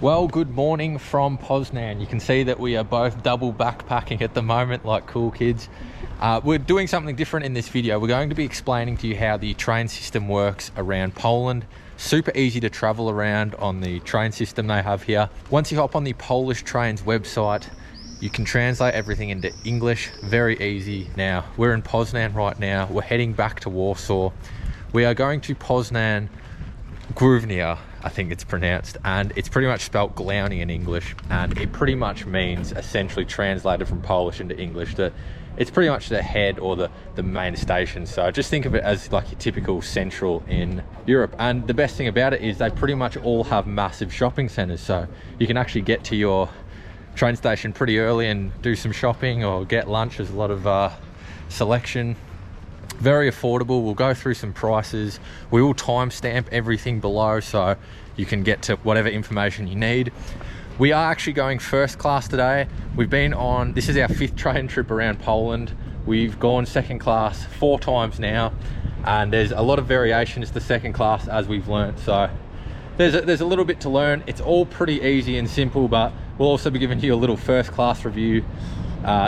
Well, good morning from Poznań. You can see that we are both double backpacking at the moment like cool kids. We're doing something different in this video. We're going to be explaining to you how the train system works around Poland. Super easy to travel around on the train system they have here. Once you hop on the Polish Trains website, you can translate everything into English. Very easy. Now, we're in Poznań right now. We're heading back to Warsaw. We are going to Poznań Głównie, I think it's pronounced, and it's pretty much spelt Głównie in English, and it pretty much means, essentially translated from Polish into English, that it's pretty much the head or the main station. So just think of it as like your typical central in Europe. And the best thing about it is they pretty much all have massive shopping centers, so you can actually get to your train station pretty early and do some shopping or get lunch. There's a lot of selection. Very affordable. We'll go through some prices. We will timestamp everything below so you can get to whatever information you need. We are actually going first class today. We've been on, this is our 5th train trip around Poland. We've gone second class 4 times now, and there's a lot of variations to second class as we've learned. So there's a little bit to learn. It's all pretty easy and simple, but we'll also be giving you a little first class review.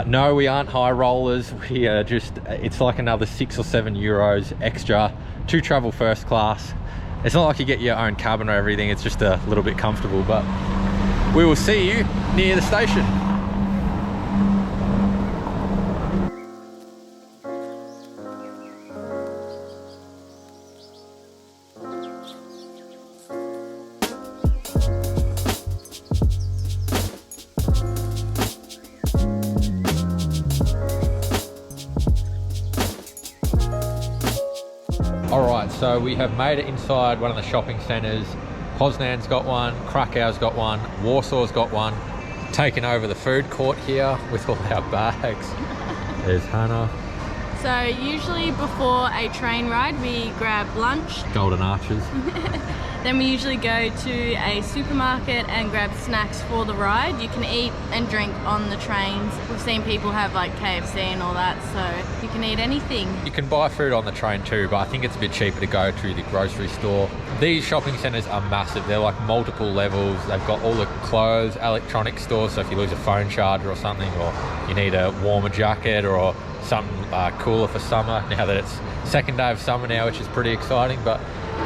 No, we aren't high rollers. We are just, it's like another 6 or 7 euros extra to travel first class. It's not like you get your own cabin or everything. It's just a little bit comfortable, but we will see you near the station. Alright, so we have made it inside one of the shopping centres. Poznań's got one, Krakow's got one, Warsaw's got one. Taking over the food court here with all our bags. There's Hannah. So usually before a train ride we grab lunch. Golden Arches. Then we usually go to a supermarket and grab snacks for the ride. You can eat and drink on the trains. We've seen people have like KFC and all that, so you can eat anything. You can buy food on the train too, but I think it's a bit cheaper to go to the grocery store. These shopping centres are massive. They're like multiple levels. They've got all the clothes, electronic stores, so if you lose a phone charger or something, or you need a warmer jacket or something cooler for summer, now that it's second day of summer now, which is pretty exciting. But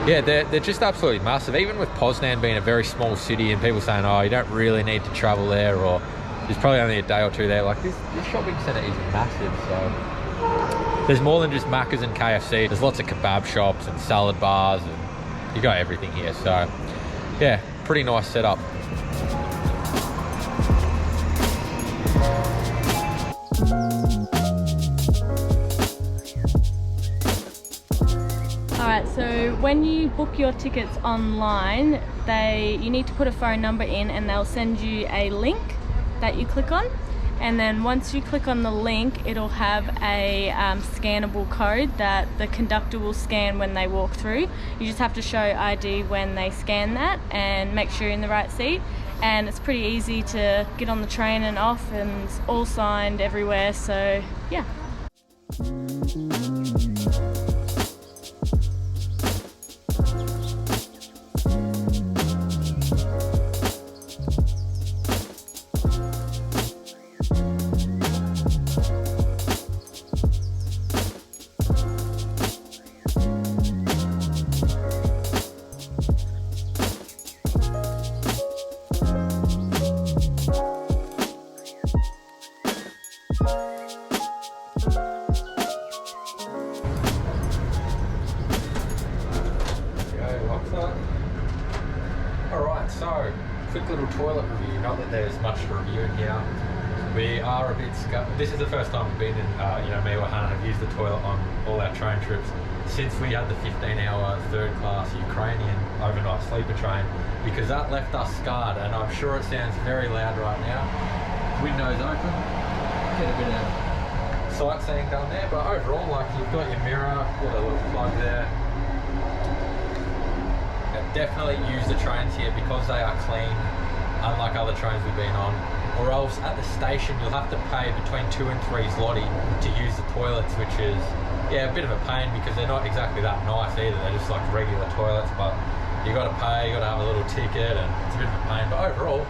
yeah, they're just absolutely massive. Even with Poznań being a very small city and people saying, oh, you don't really need to travel there, or there's probably only a day or two there, like this shopping centre is massive. So there's more than just Macca's and KFC. There's lots of kebab shops and salad bars, and you got everything here. So yeah, pretty nice setup. Alright, so when you book your tickets online, you need to put a phone number in and they'll send you a link that you click on. And then once you click on the link, it'll have a scannable code that the conductor will scan when they walk through. You just have to show ID when they scan that and make sure you're in the right seat. And it's pretty easy to get on the train and off, and it's all signed everywhere, so yeah. Alright, so quick little toilet review. Not that there's much to review in here. We are a bit this is the first time we've been in, me or Hannah have used the toilet on all our train trips since we had the 15-hour third class Ukrainian overnight sleeper train, because that left us scarred, and I'm sure it sounds very loud right now. Windows open, get a bit of sightseeing done there, but overall, like, you've got your mirror, got a little plug there. Definitely use the trains here because they are clean, unlike other trains we've been on. Or else at the station you'll have to pay between 2 and 3 zloty to use the toilets, which is, yeah, a bit of a pain because they're not exactly that nice either. They're just like regular toilets, but You got to pay, you got to have a little ticket, and it's a bit of a pain, but overall,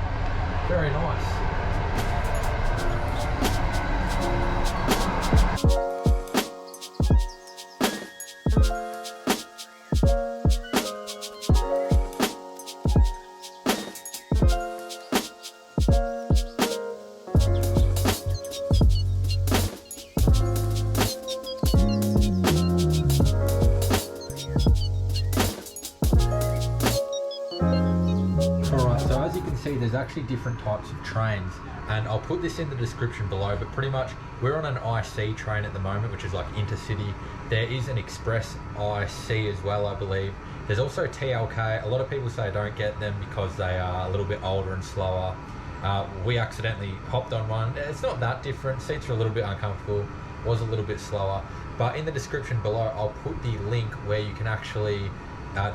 very nice. There's actually different types of trains, and I'll put this in the description below, but pretty much we're on an IC train at the moment, which is like intercity. There is an express IC as well, I believe. There's also TLK. A lot of people say don't get them because they are a little bit older and slower. We accidentally hopped on one. It's not that different. Seats are a little bit uncomfortable, was a little bit slower, but in the description below I'll put the link where you can actually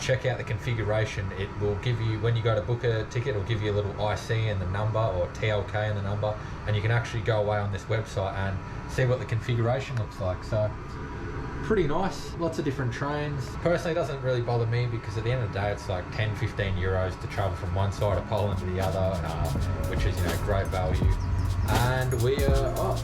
check out the configuration. It will give you, when you go to book a ticket, it'll give you a little IC and the number, or TLK and the number, and you can actually go away on this website and see what the configuration looks like. So pretty nice, lots of different trains. Personally, it doesn't really bother me because at the end of the day it's like 10-15 euros to travel from one side of Poland to the other, which is, you know, great value. And we are off.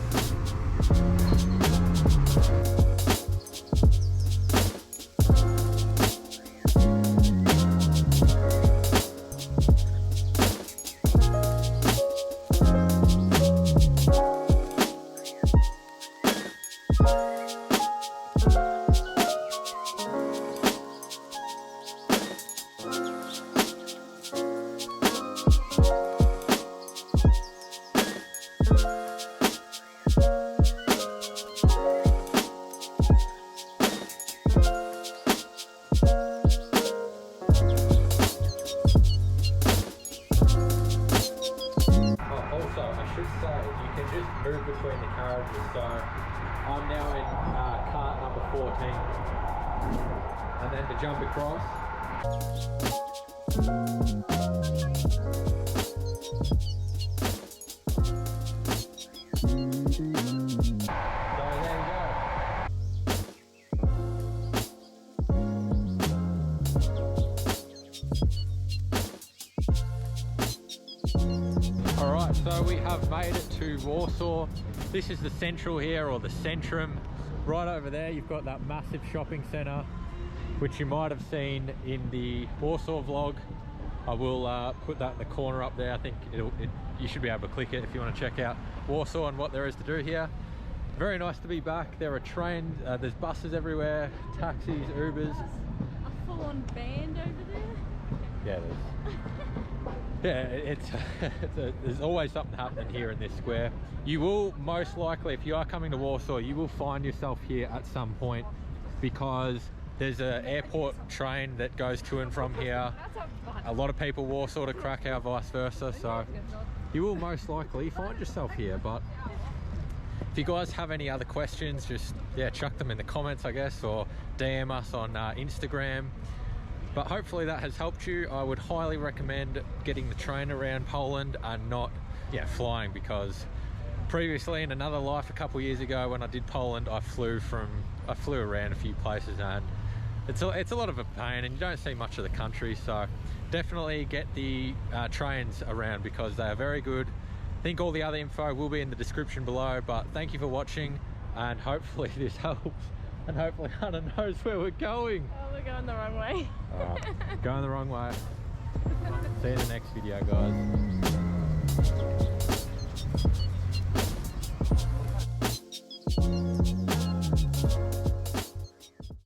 Move between the carriages, so I'm now in cart number 14, and then to jump across. So there you go. Alright, so we have made it to Warsaw. This is the central here, or the Centrum. Right over there you've got that massive shopping centre, which you might have seen in the Warsaw vlog. I will put that in the corner up there. I think you should be able to click it if you want to check out Warsaw and what there is to do here. Very nice to be back. There are trains, there's buses everywhere, taxis, Ubers. A full-on band over there. Yeah, there's always something happening here in this square. You will most likely, if you are coming to Warsaw, you will find yourself here at some point, because there's an airport train that goes to and from here. A lot of people Warsaw to Krakow, vice versa, so you will most likely find yourself here. But if you guys have any other questions, just chuck them in the comments, I guess, or DM us on Instagram. But hopefully that has helped you. I would highly recommend getting the train around Poland and not flying, because previously in another life a couple years ago when I did Poland, I flew around a few places, and it's a lot of a pain and you don't see much of the country. So definitely get the trains around because they are very good. I think all the other info will be in the description below, but thank you for watching, and hopefully this helps, and hopefully Hannah knows where we're going. Oh, we're going the wrong way. Alright, going the wrong way. See you in the next video, guys.